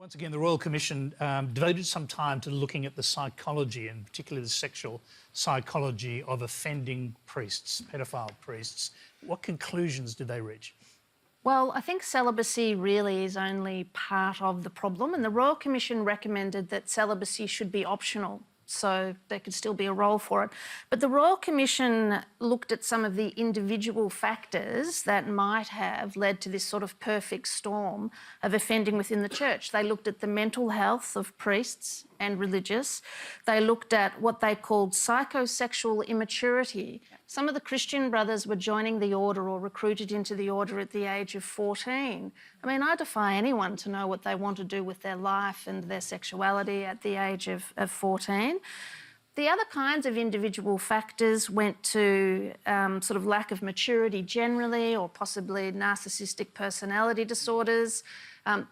Once again, the Royal Commission devoted some time to looking at the psychology, and particularly the sexual psychology of offending priests, paedophile priests. What conclusions did they reach? Well, I think celibacy really is only part of the problem, and the Royal Commission recommended that celibacy should be optional, so there could still be a role for it. But the Royal Commission looked at some of the individual factors that might have led to this sort of perfect storm of offending within the church. They looked at the mental health of priests and religious. They looked at what they called psychosexual immaturity. Some of the Christian brothers were joining the order or recruited into the order at the age of 14. I mean, I defy anyone to know what they want to do with their life and their sexuality at the age of 14. The other kinds of individual factors went to sort of lack of maturity generally, or possibly narcissistic personality disorders,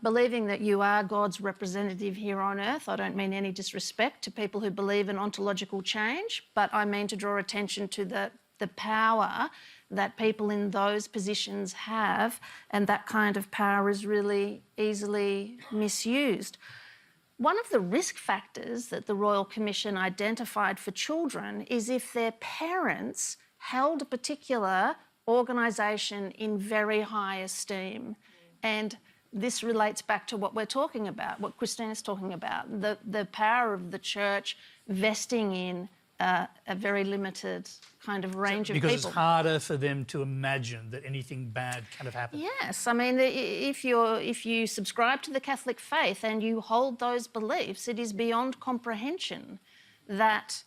believing that you are God's representative here on earth. I don't mean any disrespect to people who believe in ontological change, but I mean to draw attention to the power that people in those positions have, and that kind of power is really easily misused. One of the risk factors that the Royal Commission identified for children is if their parents held a particular organisation in very high esteem. And this relates back to what we're talking about, what Christina's talking about, the power of the church vesting in a very limited kind of range of people. Because it's harder for them to imagine that anything bad can have happened. Yes, I mean, if you subscribe to the Catholic faith and you hold those beliefs, it is beyond comprehension that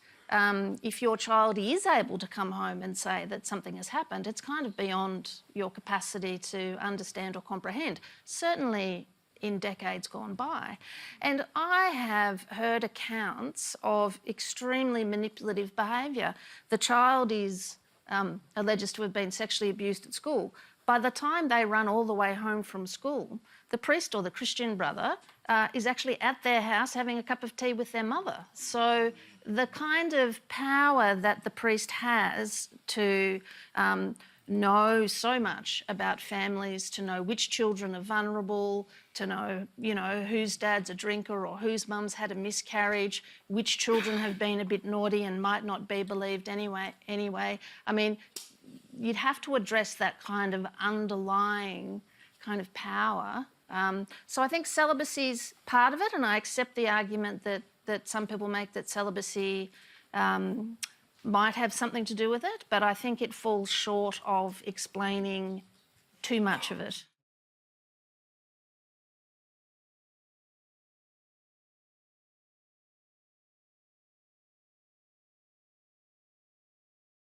if your child is able to come home and say that something has happened, it's kind of beyond your capacity to understand or comprehend. Certainly in decades gone by. And I have heard accounts of extremely manipulative behaviour. The child is alleged to have been sexually abused at school. By the time they run all the way home from school, the priest or the Christian brother is actually at their house having a cup of tea with their mother. So the kind of power that the priest has to know so much about families, to know which children are vulnerable, to know, you know, whose dad's a drinker or whose mum's had a miscarriage, which children have been a bit naughty and might not be believed anyway. I mean, you'd have to address that kind of underlying kind of power. So I think celibacy's part of it, and I accept the argument that some people make that celibacy might have something to do with it, but I think it falls short of explaining too much of it.